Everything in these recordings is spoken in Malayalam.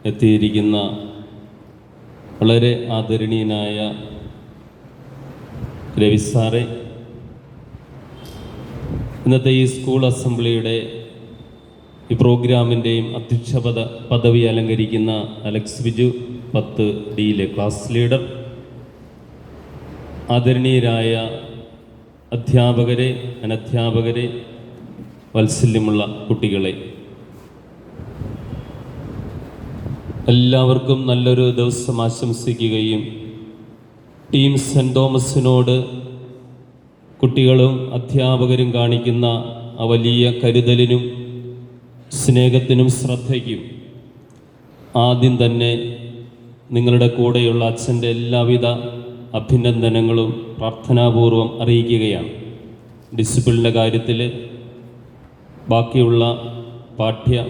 എത്തിയിരിക്കുന്ന വളരെ ആദരണീയനായ രവി സാറെ, ഇന്നത്തെ ഈ സ്കൂൾ അസംബ്ലിയുടെ ഈ പ്രോഗ്രാമിൻ്റെയും അധ്യക്ഷ പദവി അലങ്കരിക്കുന്ന Alex Biju 10D class leader, ആദരണീയരായ അധ്യാപകരെ, അനധ്യാപകരെ, വാത്സല്യമുള്ള കുട്ടികളെ, എല്ലാവർക്കും നല്ലൊരു ദിവസം ആശംസിക്കുകയും ടീം സെൻറ് തോമസിനോട് കുട്ടികളും അധ്യാപകരും കാണിക്കുന്ന ആ വലിയ കരുതലിനും സ്നേഹത്തിനും ശ്രദ്ധയ്ക്കും ആദ്യം തന്നെ നിങ്ങളുടെ കൂടെയുള്ള അച്ഛൻ്റെ എല്ലാവിധ അഭിനന്ദനങ്ങളും പ്രാർത്ഥനാപൂർവം അറിയിക്കുകയാണ്. ഡിസിപ്ലിൻ്റെ കാര്യത്തിൽ ബാക്കിയുള്ള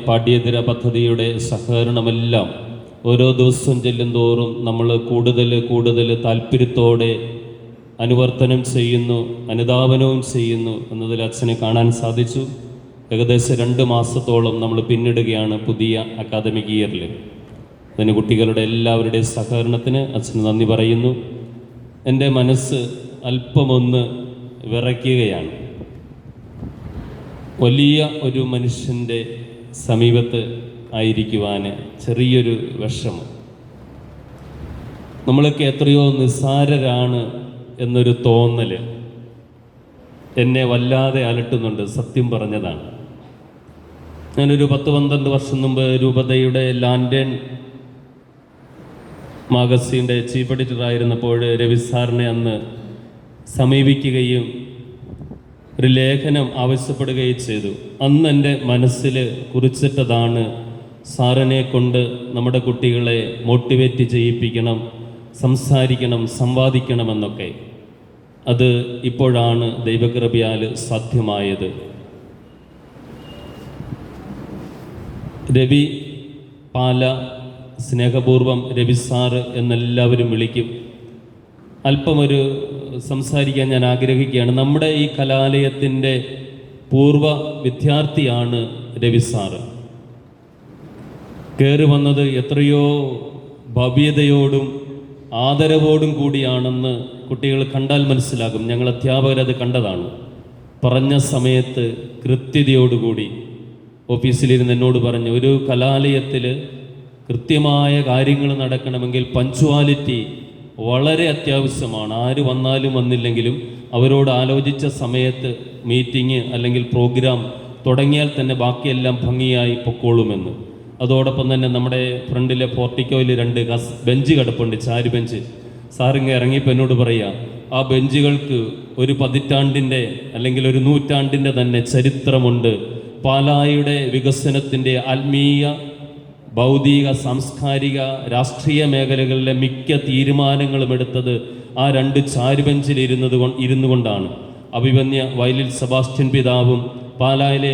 പാഠ്യേതര പദ്ധതിയുടെ സഹകരണമെല്ലാം ഓരോ ദിവസവും ചെല്ലുന്തോറും നമ്മൾ കൂടുതൽ താല്പര്യത്തോടെ അനുവർത്തനം ചെയ്യുന്നു, അനുധാവനവും ചെയ്യുന്നു എന്നതിൽ അച്ഛനെ കാണാൻ സാധിച്ചു. ഏകദേശം 2 മാസത്തോളം നമ്മൾ പിന്നിടുകയാണ് പുതിയ അക്കാദമിക് ഇയറിൽ. അതിന് കുട്ടികളുടെ എല്ലാവരുടെയും സഹകരണത്തിന് അച്ഛന് നന്ദി പറയുന്നു. എൻ്റെ മനസ്സ് അല്പമൊന്ന് വിറയ്ക്കുകയാണ്. വലിയ ഒരു മനുഷ്യൻ്റെ സമീപത്ത് ആയിരിക്കുവാൻ ചെറിയൊരു വിഷമം. നമ്മളൊക്കെ എത്രയോ നിസ്സാരരാണ് എന്നൊരു തോന്നൽ എന്നെ വല്ലാതെ അലട്ടുന്നുണ്ട്. സത്യം പറഞ്ഞതാണ്. ഞാനൊരു 10-12 വർഷം മുമ്പ് രൂപതയുടെ ലാൻഡൻ മാഗസീൻ്റെ ചീഫ് എഡിറ്ററായിരുന്നപ്പോൾ രവി സാറിനെ അന്ന് സമീപിക്കുകയും ഒരു ലേഖനം ആവശ്യപ്പെടുകയും ചെയ്തു. അന്ന് എൻ്റെ മനസ്സിൽ കുറിച്ചിട്ടതാണ്, സാറിനെ കൊണ്ട് നമ്മുടെ കുട്ടികളെ മോട്ടിവേറ്റ് ചെയ്യിപ്പിക്കണം, സംസാരിക്കണം, സംവാദിക്കണമെന്നൊക്കെ. അത് ഇപ്പോഴാണ് ദൈവകൃപയാൽ സാധ്യമായത്. രവി പാല, സ്നേഹപൂർവം രവി സാറ് എന്നെല്ലാവരും വിളിക്കും. അല്പമൊരു സംസാരിക്കാൻ ഞാൻ ആഗ്രഹിക്കുകയാണ്. നമ്മുടെ ഈ കലാലയത്തിൻ്റെ പൂർവ്വ വിദ്യാർത്ഥിയാണ് രവി സാറ്. കയറി വന്നത് എത്രയോ ഭവ്യതയോടും ആദരവോടും കൂടിയാണെന്ന് കുട്ടികൾ കണ്ടാൽ മനസ്സിലാകും. ഞങ്ങൾ അധ്യാപകരത് കണ്ടതാണ്. പറഞ്ഞ സമയത്ത് കൃത്യതയോടുകൂടി ഓഫീസിലിരുന്ന് എന്നോട് പറഞ്ഞു, ഒരു കലാലയത്തിൽ കൃത്യമായ കാര്യങ്ങൾ നടക്കണമെങ്കിൽ പഞ്ച്വാലിറ്റി വളരെ അത്യാവശ്യമാണ്. ആര് വന്നാലും വന്നില്ലെങ്കിലും അവരോട് ആലോചിച്ച സമയത്ത് മീറ്റിംഗ് അല്ലെങ്കിൽ പ്രോഗ്രാം തുടങ്ങിയാൽ തന്നെ ബാക്കിയെല്ലാം ഭംഗിയായി പൊക്കോളുമെന്ന്. അതോടൊപ്പം തന്നെ നമ്മുടെ ഫ്രണ്ടിലെ പോർട്ടിക്കോയിൽ 2 ബെഞ്ച് കിടപ്പുണ്ട്, ചാരു ബെഞ്ച്. സാറിങ്ങ് ഇറങ്ങിയപ്പോൾ എന്നോട് പറയുക, ആ ബെഞ്ചുകൾക്ക് ഒരു പതിറ്റാണ്ടിൻ്റെ അല്ലെങ്കിൽ ഒരു നൂറ്റാണ്ടിൻ്റെ തന്നെ ചരിത്രമുണ്ട്. പാലായുടെ വികസനത്തിൻ്റെ ആത്മീയ, ഭൗതിക, സാംസ്കാരിക, രാഷ്ട്രീയ മേഖലകളിലെ മിക്ക തീരുമാനങ്ങളും എടുത്തത് ആ 2 ചാരുബെഞ്ചിൽ ഇരുന്നു കൊണ്ടാണ്. അഭിമന്യ വയലിൽ സെബാസ്റ്റ്യൻ പിതാവും പാലായിലെ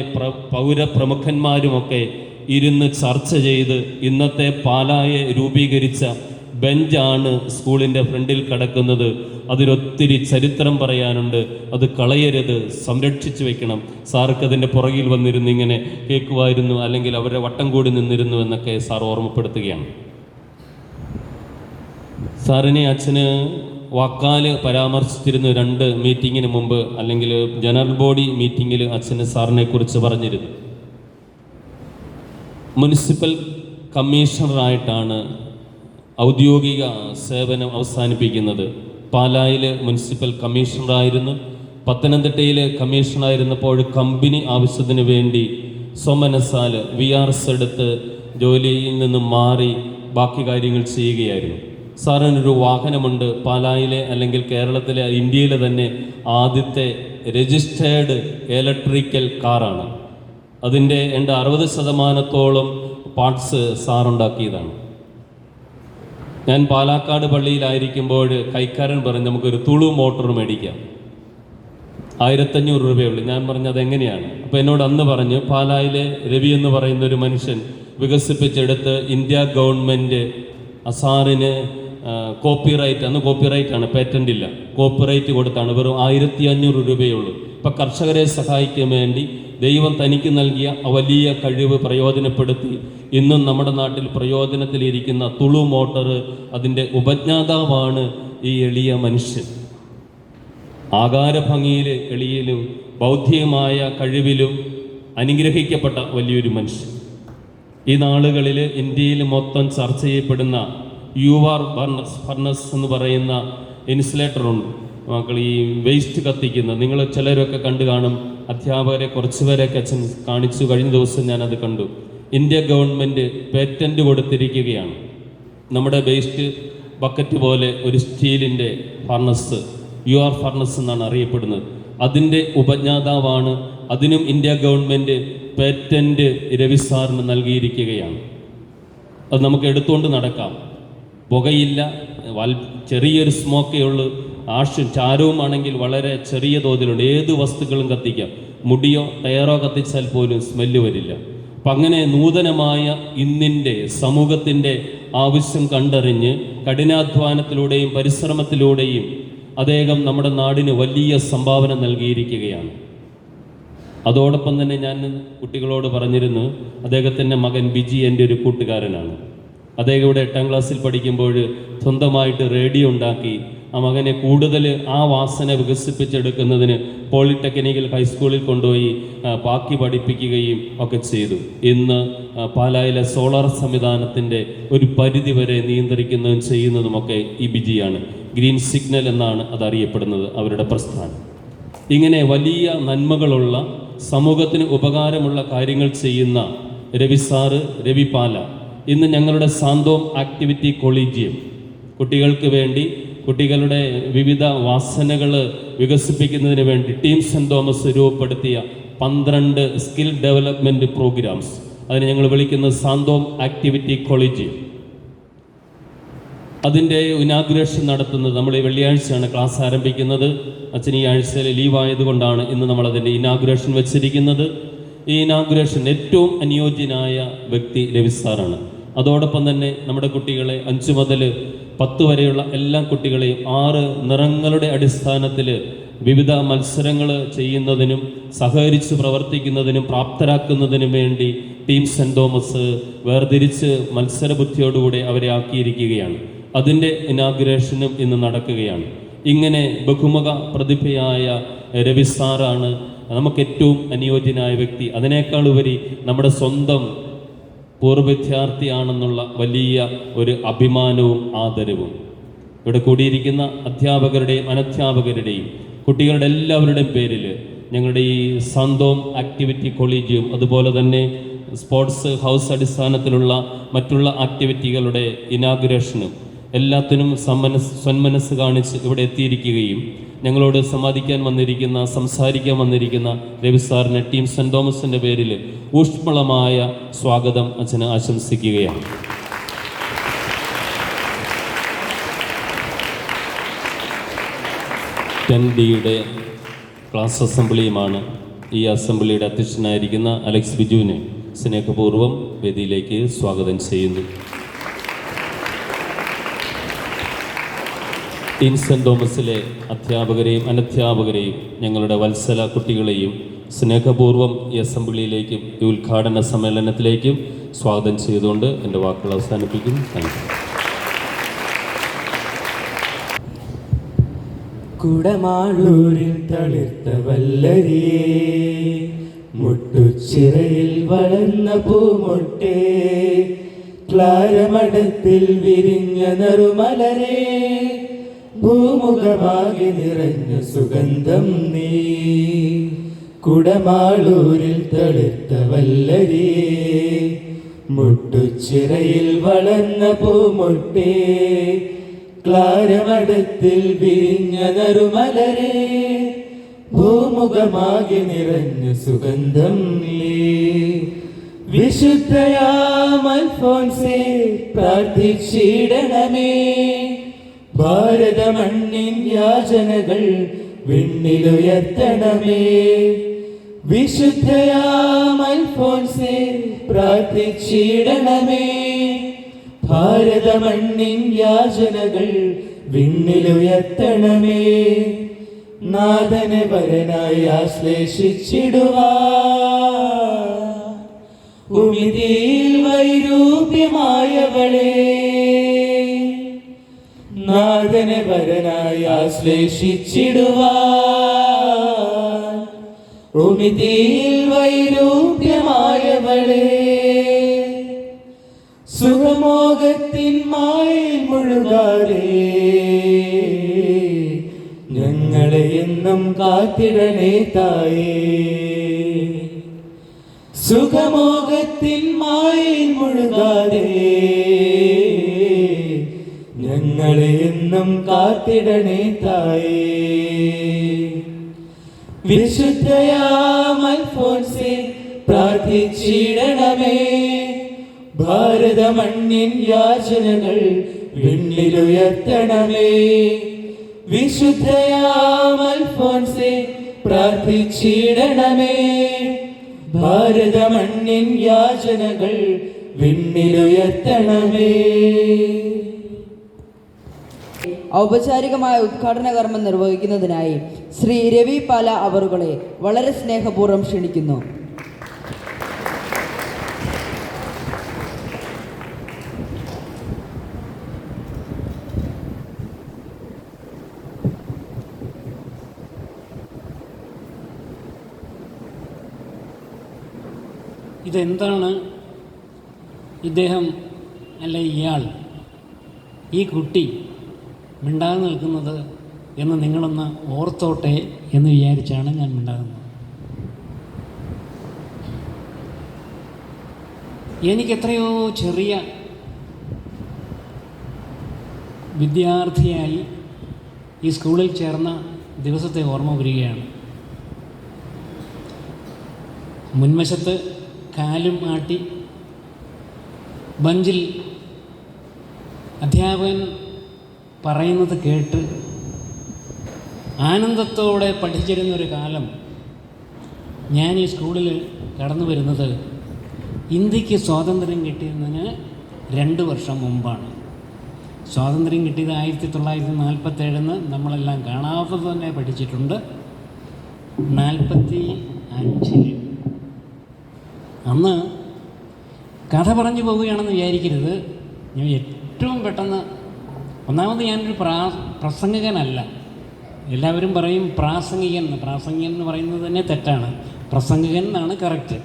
പൗരപ്രമുഖന്മാരുമൊക്കെ ഇരുന്ന് ചർച്ച ചെയ്ത് ഇന്നത്തെ പാലായെ രൂപീകരിച്ച ബെഞ്ചാണ് സ്കൂളിൻ്റെ ഫ്രണ്ടിൽ കിടക്കുന്നത്. അതിലൊത്തിരി ചരിത്രം പറയാനുണ്ട്. അത് കളയരുത്, സംരക്ഷിച്ചു വെക്കണം. സാർക്ക് അതിൻ്റെ പുറകിൽ വന്നിരുന്ന് ഇങ്ങനെ കേൾക്കുമായിരുന്നു, അല്ലെങ്കിൽ അവരുടെ വട്ടം കൂടി നിന്നിരുന്നു എന്നൊക്കെ സാർ ഓർമ്മപ്പെടുത്തുകയാണ്. സാറിനെ അച്ഛന് വാക്കാൽ പരാമർശിച്ചിരുന്നു. 2 മീറ്റിങ്ങിന് മുമ്പ്, അല്ലെങ്കിൽ ജനറൽ ബോഡി മീറ്റിങ്ങിൽ അച്ഛന് സാറിനെ കുറിച്ച് പറഞ്ഞിരുന്നു. മുനിസിപ്പൽ കമ്മീഷണറായിട്ടാണ് ഔദ്യോഗിക സേവനം അവസാനിപ്പിക്കുന്നത്. പാലായിൽ മുനിസിപ്പൽ കമ്മീഷണറായിരുന്നു. പത്തനംതിട്ടയിൽ കമ്മീഷണറായിരുന്നപ്പോൾ കമ്പനി ആവശ്യത്തിന് വേണ്ടി സ്വമനസാൽ VRS എടുത്ത് ജോലിയിൽ നിന്നും മാറി ബാക്കി കാര്യങ്ങൾ ചെയ്യുകയായിരുന്നു. സാറിനൊരു വാഹനമുണ്ട്. പാലായിലെ അല്ലെങ്കിൽ കേരളത്തിലെ, ഇന്ത്യയിലെ തന്നെ ആദ്യത്തെ രജിസ്റ്റേർഡ് ഇലക്ട്രിക്കൽ കാറാണ്. അതിൻ്റെ 60% പാർട്സ് സാറുണ്ടാക്കിയതാണ്. ഞാൻ പാലക്കാട് പള്ളിയിലായിരിക്കുമ്പോൾ കൈക്കാരൻ പറഞ്ഞു, നമുക്കൊരു തുളു മോട്ടോർ മേടിക്കാം, 1500 രൂപയുള്ളൂ. ഞാൻ പറഞ്ഞത് എങ്ങനെയാണ്? അപ്പോൾ എന്നോട് അന്ന് പറഞ്ഞു, പാലായിലെ രവി എന്ന് പറയുന്ന ഒരു മനുഷ്യൻ വികസിപ്പിച്ചെടുത്ത് ഇന്ത്യ ഗവൺമെൻറ് സാറിന് കോപ്പിറൈറ്റ്, അന്ന് കോപ്പിറൈറ്റാണ്, പേറ്റൻ്റ് ഇല്ല, കോപ്പിറൈറ്റ് കൊടുത്താണ്. വെറും 1500 രൂപയുള്ളൂ. ഇപ്പം കർഷകരെ സഹായിക്കാൻ വേണ്ടി ദൈവം തനിക്ക് നൽകിയ വലിയ കഴിവ് പ്രയോജനപ്പെടുത്തി ഇന്നും നമ്മുടെ നാട്ടിൽ പ്രയോജനത്തിലിരിക്കുന്ന തുളു മോട്ടർ അതിൻ്റെ ഉപജ്ഞാതാവാണ് ഈ എളിയ മനുഷ്യൻ. ആകാരഭംഗിയിൽ എളിയിലും ബൗദ്ധികമായ കഴിവിലും അനുഗ്രഹിക്കപ്പെട്ട വലിയൊരു മനുഷ്യൻ. ഈ നാളുകളിൽ ഇന്ത്യയിൽ മൊത്തം ചർച്ച ചെയ്യപ്പെടുന്ന UR ഫർണസ് എന്ന് പറയുന്ന ഇൻസുലേറ്ററുണ്ട്. മക്കൾ ഈ വേസ്റ്റ് കത്തിക്കുന്ന നിങ്ങൾ ചിലരൊക്കെ കണ്ടു കാണും. അധ്യാപകരെ കുറച്ചുപേരൊക്കെ അച്ഛൻ കാണിച്ചു. കഴിഞ്ഞ ദിവസം ഞാനത് കണ്ടു. ഇന്ത്യ ഗവൺമെൻറ് പേറ്റൻറ്റ് കൊടുത്തിരിക്കുകയാണ്. നമ്മുടെ വേസ്റ്റ് ബക്കറ്റ് പോലെ ഒരു സ്റ്റീലിൻ്റെ ഫർണസ്, UR ഫർണസ് എന്നാണ് അറിയപ്പെടുന്നത്. അതിൻ്റെ ഉപജ്ഞാതാവാണ്. അതിനും ഇന്ത്യ ഗവൺമെൻറ് പേറ്റൻറ്റ് രവി സാറിന് നൽകിയിരിക്കുകയാണ്. അത് നമുക്ക് എടുത്തുകൊണ്ട് നടക്കാം. പുകയില്ല, ചെറിയൊരു സ്മോക്കേ ഉള്ളൂ. ചാരവും ആണെങ്കിൽ വളരെ ചെറിയ തോതിലുണ്ട്. ഏത് വസ്തുക്കളും കത്തിക്കാം. മുടിയോ ടയറോ കത്തിച്ചാൽ പോലും സ്മെല്ല് വരില്ല. അപ്പം അങ്ങനെ നൂതനമായ ഇന്നിൻ്റെ സമൂഹത്തിൻ്റെ ആവശ്യം കണ്ടറിഞ്ഞ് കഠിനാധ്വാനത്തിലൂടെയും പരിശ്രമത്തിലൂടെയും അദ്ദേഹം നമ്മുടെ നാടിന് വലിയ സംഭാവന നൽകിയിരിക്കുകയാണ്. അതോടൊപ്പം തന്നെ ഞാൻ കുട്ടികളോട് പറഞ്ഞിരുന്നു, അദ്ദേഹത്തിൻ്റെ മകൻ ബിജി എൻ്റെ ഒരു കൂട്ടുകാരനാണ്. അദ്ദേഹം ഇവിടെ 8ാം ക്ലാസ്സിൽ പഠിക്കുമ്പോൾ സ്വന്തമായിട്ട് റേഡിയോ ഉണ്ടാക്കി ആ മകനെ കൂടുതൽ ആ വാസന വികസിപ്പിച്ചെടുക്കുന്നതിന് പോളിടെക്നിക്കൽ ഹൈസ്കൂളിൽ കൊണ്ടുപോയി ബാക്കി പഠിപ്പിക്കുകയും ഒക്കെ ചെയ്തു. ഇന്ന് പാലായിലെ സോളാർ സംവിധാനത്തിൻ്റെ ഒരു പരിധി വരെ നിയന്ത്രിക്കുന്നതും ചെയ്യുന്നതുമൊക്കെ ഈ ബിജിയാണ്. ഗ്രീൻ സിഗ്നൽ എന്നാണ് അതറിയപ്പെടുന്നത് അവരുടെ പ്രസ്ഥാനം. ഇങ്ങനെ വലിയ നന്മകളുള്ള സമൂഹത്തിന് ഉപകാരമുള്ള കാര്യങ്ങൾ ചെയ്യുന്ന രവി സാറ്, രവി പാല ഇന്ന് ഞങ്ങളുടെ സാന്തോം ആക്ടിവിറ്റി കൊളീജിയം കുട്ടികൾക്ക് വേണ്ടി കുട്ടികളുടെ വിവിധ വാസനകൾ വികസിപ്പിക്കുന്നതിന് വേണ്ടി ടീം സെൻറ് തോമസ് രൂപപ്പെടുത്തിയ 12 സ്കിൽ ഡെവലപ്മെൻറ്റ് പ്രോഗ്രാംസ്, അതിന് ഞങ്ങൾ വിളിക്കുന്നത് സാന്തോം ആക്ടിവിറ്റി കൊളീജിയം. അതിൻ്റെ ഇനാഗുറേഷൻ നടത്തുന്നത് നമ്മൾ ഈ വെള്ളിയാഴ്ചയാണ് ക്ലാസ് ആരംഭിക്കുന്നത്. അച്ഛൻ ഈ ആഴ്ചയിൽ ലീവായതുകൊണ്ടാണ് ഇന്ന് നമ്മളതിൻ്റെ ഇനാഗുറേഷൻ വെച്ചിരിക്കുന്നത്. ഈ ഇനാഗുറേഷൻ ഏറ്റവും അനുയോജ്യനായ വ്യക്തി രവി സാറാണ്. അതോടൊപ്പം തന്നെ നമ്മുടെ കുട്ടികളെ 5 മുതൽ 10 വരെയുള്ള എല്ലാ കുട്ടികളെയും 6 നിറങ്ങളുടെ അടിസ്ഥാനത്തിൽ വിവിധ മത്സരങ്ങൾ ചെയ്യുന്നതിനും സഹകരിച്ച് പ്രവർത്തിക്കുന്നതിനും പ്രാപ്തരാക്കുന്നതിനും വേണ്ടി ടീം സെൻറ് തോമസ് വേർതിരിച്ച് മത്സരബുദ്ധിയോടുകൂടി അവരെ ആക്കിയിരിക്കുകയാണ്. അതിൻ്റെ ഇനാഗുറേഷനും ഇന്ന് നടക്കുകയാണ്. ഇങ്ങനെ ബഹുമുഖ പ്രതിഭയായ രവി സാറാണ് നമുക്ക് ഏറ്റവും അനുയോജ്യനായ വ്യക്തി. അതിനേക്കാൾ ഉപരി നമ്മുടെ സ്വന്തം പൂർവ്വ വിദ്യാർത്ഥിയാണെന്നുള്ള വലിയ ഒരു അഭിമാനവും ആദരവും. ഇവിടെ കൂടിയിരിക്കുന്ന അധ്യാപകരുടെയും അനധ്യാപകരുടെയും കുട്ടികളുടെ എല്ലാവരുടെയും പേരിൽ ഞങ്ങളുടെ ഈ സാന്തോം ആക്ടിവിറ്റി കൊളീജിയം, അതുപോലെ തന്നെ സ്പോർട്സ് ഹൗസ് അടിസ്ഥാനത്തിലുള്ള മറ്റുള്ള ആക്ടിവിറ്റികളുടെ ഇനാഗുറേഷനും എല്ലാത്തിനും സന്മനസ് കാണിച്ച് ഇവിടെ എത്തിയിരിക്കുകയും ഞങ്ങളോട് സംസാരിക്കാൻ വന്നിരിക്കുന്ന രവി സാറിനെ ടീം സെൻറ് തോമസിൻ്റെ പേരിൽ ഊഷ്മളമായ സ്വാഗതം അച്ഛന് ആശംസിക്കുകയാണ്. ടെൻഡിയുടെ ക്ലാസ് അസംബ്ലിയുമാണ്. ഈ അസംബ്ലിയുടെ അധ്യക്ഷനായിരിക്കുന്ന അലക്സ് ബിജുവിനെ സ്നേഹപൂർവ്വം വേദിയിലേക്ക് സ്വാഗതം ചെയ്യുന്നു. ടീം സെൻറ് തോമസിലെ അധ്യാപകരെയും അനധ്യാപകരെയും ഞങ്ങളുടെ വത്സല കുട്ടികളെയും സ്നേഹപൂർവ്വം ഈ അസംബ്ലിയിലേക്കും ഈ ഉദ്ഘാടന സമ്മേളനത്തിലേക്കും സ്വാഗതം ചെയ്തുകൊണ്ട് എൻ്റെ വാക്കുകൾ അവസാനിപ്പിക്കുന്നു. Thank you. കുടമാളൂരിൽ തളിർത്ത വല്ലരിയേ, മുട്ടുച്ചിറയിൽ വളർന്ന പൂമൊട്ടേ, ക്ലാരമഠത്തിൽ വിരിഞ്ഞ നറുമലരേ, ഭൂമുഖമാകെ നിറഞ്ഞ സുഗന്ധം നീ. കുടമാളൂരിൽ തളിർത്ത വല്ലരിയേ, മുട്ടുച്ചിറയിൽ വളർന്ന പൂമൊട്ടേ, ക്ലാരമഠത്തിൽ വിരിഞ്ഞ നറുമലരേ, ഭൂമുഖമാകെ നിറഞ്ഞ സുഗന്ധം നീ. വിശുദ്ധയാം അൽഫോൻസേ പ്രാർത്ഥിച്ചിടണമേ, ഭാരത മണ്ണിൻ യാചനകൾ വിണ്ണിലുയർത്തണമേ. വിശുദ്ധയാം അൽഫോൻസേ പ്രാർത്ഥിച്ചിടണമേ, ഭാരത മണ്ണിൻ യാചനകൾ വിണ്ണിലുയർത്തണമേ. നാഥനെ വരനായി ആശ്ലേഷിച്ചിടുവാൻ ഉമിതിയിൽ വൈരൂപ്യമായവളെ, നാഥനെ വരനായി ആശ്ലേഷിച്ചിടുവാൻ ഉമിതിയിൽ വൈരൂപ്യമായവളെ, സുഖമോഹത്തിൻ മായയിൽ മുഴുകാതെ ഞങ്ങളെ എന്നും കാത്തിടണേ തായേ. സുഖമോഹത്തിൻ മായയിൽ മുഴുകാതെ ഞങ്ങളെ എന്നും കാത്തിടണേ തായേ. വിശുദ്ധയാം അൽഫോൻസേ പ്രാർത്ഥിച്ചിടണമേ, ഭാരത മണ്ണിൻ യാചനകൾ വിണ്ണിലുയർത്തണമേ. വിശുദ്ധയാം അൽഫോൻസേ പ്രാർത്ഥിച്ചിടണമേ, ഭാരത മണ്ണിൻ യാചനകൾ വിണ്ണിലുയർത്തണമേ. ഔപചാരികമായ ഉദ്ഘാടന കർമ്മം നിർവഹിക്കുന്നതിനായി ശ്രീ രവി പാല അവറുകളെ വളരെ സ്നേഹപൂർവ്വം ക്ഷണിക്കുന്നു. ഇതെന്താണ് ഇദ്ദേഹം അല്ല ഇയാൾ, ഈ കുട്ടി മിണ്ടാതെ നിൽക്കുന്നത് എന്ന് നിങ്ങളൊന്ന് ഓർത്തോട്ടെ എന്ന് വിചാരിച്ചാണ് ഞാൻ മിണ്ടാകുന്നത്. എനിക്കെത്രയോ ചെറിയ വിദ്യാർത്ഥിയായി ഈ സ്കൂളിൽ ചേർന്ന ദിവസത്തെ ഓർമ്മ വരികയാണ്. മുൻവശത്ത് കാലും ആട്ടി ബഞ്ചിൽ അധ്യാപകൻ പറയുന്നത് കേട്ട് ആനന്ദത്തോടെ പഠിച്ചിരുന്നൊരു കാലം ഞാൻ ഈ സ്കൂളിൽ കടന്നു വരുന്നത് ഇന്ത്യക്ക് സ്വാതന്ത്ര്യം കിട്ടിയതിന് 2 വർഷം മുമ്പാണ്. സ്വാതന്ത്ര്യം കിട്ടിയത് 1947 നമ്മളെല്ലാം കാണാതെ തന്നെ പഠിച്ചിട്ടുണ്ട്. 45 അന്ന് കഥ പറഞ്ഞു പോവുകയാണെന്ന് വിചാരിക്കരുത്. ഞാൻ ഏറ്റവും പെട്ടെന്ന്, ഒന്നാമത് ഞാനൊരു പ്രസംഗകനല്ല. എല്ലാവരും പറയും പ്രാസംഗികൻ. പ്രാസംഗികൻ എന്ന് പറയുന്നത് തന്നെ തെറ്റാണ്. പ്രസംഗകൻ എന്നാണ് കറക്റ്റ്.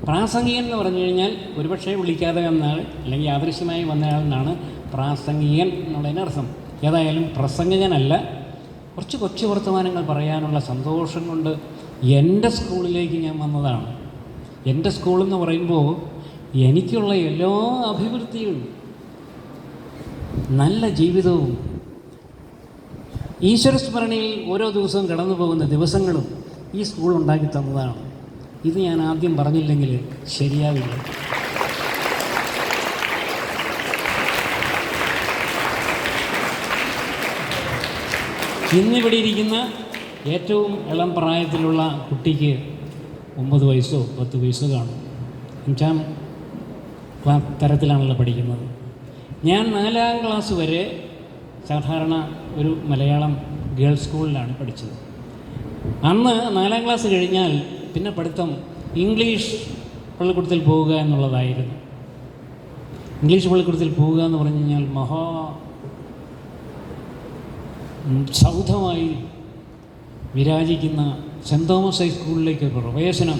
പ്രാസംഗികൻ എന്ന് പറഞ്ഞു കഴിഞ്ഞാൽ ഒരുപക്ഷെ വിളിക്കാതെ വന്നയാൾ അല്ലെങ്കിൽ യാദൃശ്യമായി വന്നയാളെന്നാണ് പ്രാസംഗികൻ എന്നുള്ളതിനർത്ഥം. ഏതായാലും പ്രസംഗകനല്ല. കുറച്ച് കൊച്ചു വർത്തമാനങ്ങൾ പറയാനുള്ള സന്തോഷം കൊണ്ട് എൻ്റെ സ്കൂളിലേക്ക് ഞാൻ വന്നതാണ്. എൻ്റെ സ്കൂളെന്ന് പറയുമ്പോൾ എനിക്കുള്ള എല്ലാ അഭിവൃദ്ധിയും നല്ല ജീവിതവും ഈശ്വരസ്മരണയിൽ ഓരോ ദിവസവും കടന്നു പോകുന്ന ദിവസങ്ങളും ഈ സ്കൂൾ ഉണ്ടാക്കി തന്നതാണ്. ഇത് ഞാൻ ആദ്യം പറഞ്ഞില്ലെങ്കിൽ ശരിയാവില്ല. ഇന്നിവിടെ ഇരിക്കുന്ന ഏറ്റവും ഇളം പ്രായത്തിലുള്ള കുട്ടിക്ക് 9 വയസ്സോ 10 വയസ്സോ കാണും. 5ാം തരത്തിലാണല്ലോ പഠിക്കുന്നത്. ഞാൻ 4ാം ക്ലാസ് വരെ സാധാരണ ഒരു മലയാളം ഗേൾസ് സ്കൂളിലാണ് പഠിച്ചത്. അന്ന് 4ാം ക്ലാസ് കഴിഞ്ഞാൽ പിന്നെ പഠിത്തം ഇംഗ്ലീഷ് പള്ളിക്കൂടത്തിൽ പോവുക എന്നുള്ളതായിരുന്നു. ഇംഗ്ലീഷ് പള്ളിക്കൂടത്തിൽ പോവുക എന്ന് പറഞ്ഞു കഴിഞ്ഞാൽ സൗധമായി വിരാജിക്കുന്ന സെൻറ് തോമസ് ഹൈസ്കൂളിലേക്ക് പ്രവേശനം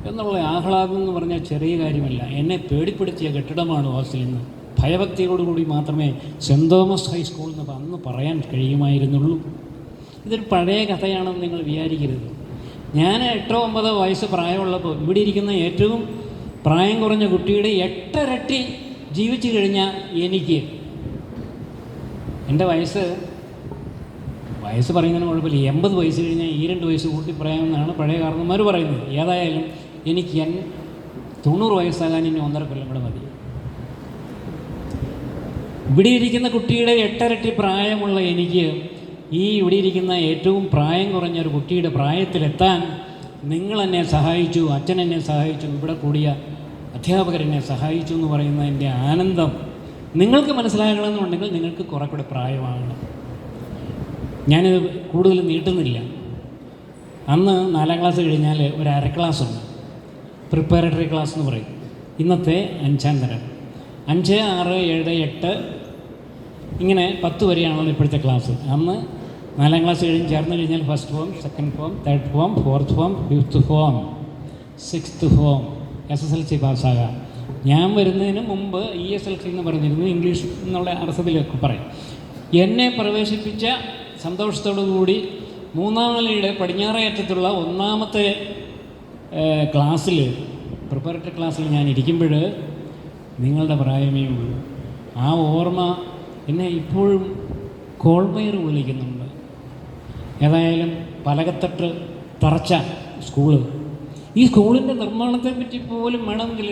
എന്നുള്ള ആഹ്ലാദം എന്ന് പറഞ്ഞാൽ ചെറിയ കാര്യമല്ല. എന്നെ പേടിപ്പെടുത്തിയ കെട്ടിടമാണ് ഹോസ്റ്റലിൽ നിന്ന്. ഭയഭക്തിയോടുകൂടി മാത്രമേ സെൻറ് തോമസ് ഹൈസ്കൂൾ എന്ന് അന്ന് പറയാൻ കഴിയുമായിരുന്നുള്ളൂ. ഇതൊരു പഴയ കഥയാണെന്ന് നിങ്ങൾ വിചാരിക്കരുത്. ഞാൻ 8-9 വയസ്സ് പ്രായമുള്ളപ്പോൾ ഇവിടെ ഇരിക്കുന്ന ഏറ്റവും പ്രായം കുറഞ്ഞ കുട്ടിയുടെ 8 ഇരട്ടി ജീവിച്ചു കഴിഞ്ഞാൽ എനിക്ക് എൻ്റെ വയസ്സ് പറയുന്നതിന് കുഴപ്പമില്ല. 80 വയസ്സ് കഴിഞ്ഞാൽ ഈ 2 വയസ്സ് കൂട്ടി പറയാമെന്നാണ് പഴയ കാരണന്മാർ പറയുന്നത്. ഏതായാലും എനിക്ക് 90 വയസ്സാകാൻ ഇനി 1.5 കൊല്ലം കൂടെ മതി. ഇവിടെ ഇരിക്കുന്ന കുട്ടിയുടെ 8 ഇരട്ടി പ്രായമുള്ള എനിക്ക് ഈ ഇവിടെ ഇരിക്കുന്ന ഏറ്റവും പ്രായം കുറഞ്ഞൊരു കുട്ടിയുടെ പ്രായത്തിലെത്താൻ നിങ്ങളെന്നെ സഹായിച്ചു, അച്ഛൻ എന്നെ സഹായിച്ചു, ഇവിടെ കൂടിയ അധ്യാപകരെന്നെ സഹായിച്ചു എന്ന് പറയുന്നതിൻ്റെ ആനന്ദം നിങ്ങൾക്ക് മനസ്സിലാകണമെന്നുണ്ടെങ്കിൽ നിങ്ങൾക്ക് കുറെ കൂടെ പ്രായമാകണം. ഞാനിത് കൂടുതൽ നീട്ടുന്നില്ല. അന്ന് 4ാം ക്ലാസ് കഴിഞ്ഞാൽ ഒരു അര ക്ലാസ്സുണ്ട്, പ്രിപ്പയറേറ്ററി ക്ലാസ് എന്ന് പറയും. ഇന്നത്തെ 5ാം തരം, 5, 6, 7, 8 ഇങ്ങനെ 10 വരെയാണല്ലോ ഇപ്പോഴത്തെ ക്ലാസ്. അന്ന് 4ാം ക്ലാസ് കഴിഞ്ഞ് ചേർന്ന് കഴിഞ്ഞാൽ first form, second form, third form, fourth form, fifth form, sixth form, SSLC പാസ്സാകാം. ഞാൻ വരുന്നതിന് മുമ്പ് ESLC എന്ന് പറഞ്ഞിരുന്നു, ഇംഗ്ലീഷ് എന്നുള്ള അർത്ഥത്തിലൊക്കെ പറയും. എന്നെ പ്രവേശിപ്പിച്ച സന്തോഷത്തോടു കൂടി 3ാം നിലയുടെ പടിഞ്ഞാറേ അറ്റത്തുള്ള 1ാമത്തെ ക്ലാസ്സിൽ, പ്രിപ്പറേറ്ററി ക്ലാസ്സിൽ ഞാൻ ഇരിക്കുമ്പോൾ നിങ്ങളുടെ പ്രായമേ ഉള്ളൂ. ആ ഓർമ്മ എന്നെ ഇപ്പോഴും കോൾമേർ വിളിക്കുന്നുണ്ട്. ഏതായാലും പലകത്തട്ട് തറച്ച സ്കൂള്, ഈ സ്കൂളിൻ്റെ നിർമ്മാണത്തെപ്പറ്റി പോലും വേണമെങ്കിൽ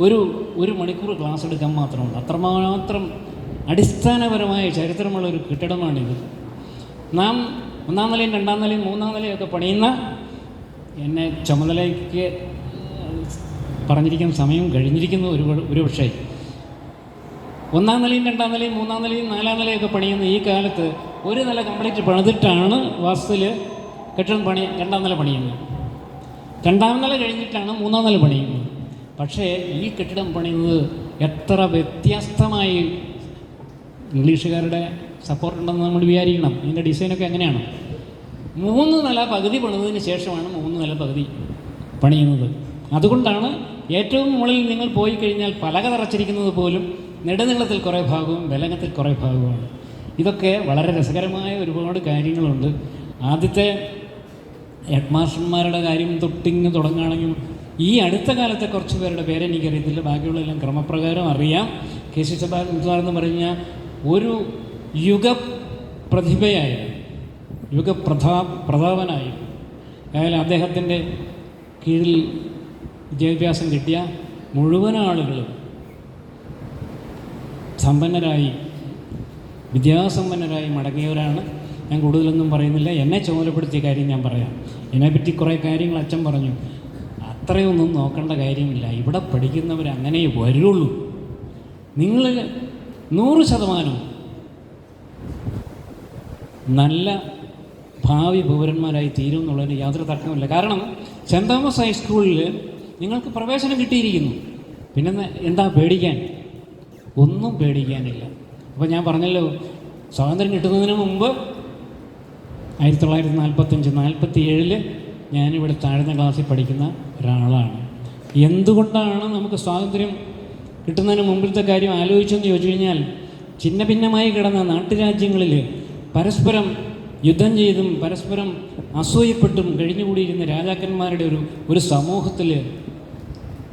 ഒരു മണിക്കൂർ ക്ലാസ് എടുക്കാൻ മാത്രമുണ്ട്. അത്രമാത്രം അടിസ്ഥാനപരമായ ചരിത്രമുള്ളൊരു കെട്ടിടമാണിത്. നാം 1ാം നിലയും 2ാം നിലയും 3ാം നിലയൊക്കെ പണിയുന്ന എന്നെ ചുമതലയ്ക്ക് പറഞ്ഞിരിക്കുന്ന സമയം കഴിഞ്ഞിരിക്കുന്നു ഒരു പക്ഷേ. 1ാം നിലയും 2ാം നിലയും 3ാം നിലയും 4ാം നിലയൊക്കെ പണിയുന്ന ഈ കാലത്ത് ഒരു നില കംപ്ലീറ്റ് പണിതിട്ടാണ് വാസ്തുവിൽ കെട്ടിടം 2ാം നില പണിയുന്നത്. 2ാം നില കഴിഞ്ഞിട്ടാണ് 3ാം നില പണിയുന്നത്. പക്ഷേ ഈ കെട്ടിടം പണിയുന്നത് എത്ര വ്യത്യസ്തമായി, ഇംഗ്ലീഷുകാരുടെ സപ്പോർട്ടുണ്ടെന്ന് നമ്മൾ വിചാരിക്കണം. ഇതിൻ്റെ ഡിസൈനൊക്കെ എങ്ങനെയാണ്? 3 നില പകുതി പണിതതിന് ശേഷമാണ് 3 നില പകുതി പണിയുന്നത്. അതുകൊണ്ടാണ് ഏറ്റവും മുകളിൽ നിങ്ങൾ പോയി കഴിഞ്ഞാൽ പലക തറച്ചിരിക്കുന്നത് പോലും നെടുനീളത്തിൽ കുറേ ഭാഗവും ബലങ്ങത്തിൽ കുറേ ഭാഗവുമാണ്. ഇതൊക്കെ വളരെ രസകരമായ ഒരുപാട് കാര്യങ്ങളുണ്ട്. ആദ്യത്തെ ഹെഡ് മാസ്റ്റർമാരുടെ കാര്യം തൊട്ടിങ്ങ് തുടങ്ങുകയാണെങ്കിൽ ഈ അടുത്ത കാലത്തെ കുറച്ച് പേരുടെ പേരെനിക്കറിയത്തില്ല, ബാക്കിയുള്ളതെല്ലാം ക്രമപ്രകാരം അറിയാം. KC സബാർ എന്ന് പറഞ്ഞ ഒരു യുഗപ്രതാപനായി, അതായത് അദ്ദേഹത്തിൻ്റെ കീഴിൽ വിദ്യാഭ്യാസം കിട്ടിയ മുഴുവൻ ആളുകളും വിദ്യാസമ്പന്നരായി മടങ്ങിയവരാണ്. ഞാൻ കൂടുതലൊന്നും പറയുന്നില്ല. എന്നെ ചുമതലപ്പെടുത്തിയ കാര്യം ഞാൻ പറയാം. ഇതിനെപ്പറ്റി കുറേ കാര്യങ്ങൾ അച്ഛൻ പറഞ്ഞു. അത്രയൊന്നും നോക്കേണ്ട കാര്യമില്ല. ഇവിടെ പഠിക്കുന്നവർ അങ്ങനെ വരുള്ളൂ. നിങ്ങൾ 100% നല്ല ഭാവി പൗരന്മാരായി തീരും എന്നുള്ളതിന് യാതൊരു തർക്കമില്ല. കാരണം സെൻറ് തോമസ് ഹൈസ്കൂളിൽ നിങ്ങൾക്ക് പ്രവേശനം കിട്ടിയിരിക്കുന്നു. പിന്നെ എന്താ പേടിക്കാൻ? ഒന്നും പേടിക്കാനില്ല. അപ്പോൾ ഞാൻ പറഞ്ഞല്ലോ, സ്വാതന്ത്ര്യം കിട്ടുന്നതിന് മുമ്പ് 1945-47 ഞാനിവിടെ താഴ്ന്ന ക്ലാസ്സിൽ പഠിക്കുന്ന ഒരാളാണ്. എന്തുകൊണ്ടാണ് നമുക്ക് സ്വാതന്ത്ര്യം കിട്ടുന്നതിന് മുമ്പിലത്തെ കാര്യം ആലോചിച്ചെന്ന് ചോദിച്ചു കഴിഞ്ഞാൽ, ഛിന്ന ഭിന്നമായി കിടന്ന നാട്ടുരാജ്യങ്ങളിൽ പരസ്പരം യുദ്ധം ചെയ്തും പരസ്പരം അസൂയപ്പെട്ടും കഴിഞ്ഞുകൂടിയിരുന്ന രാജാക്കന്മാരുടെ ഒരു സമൂഹത്തിൽ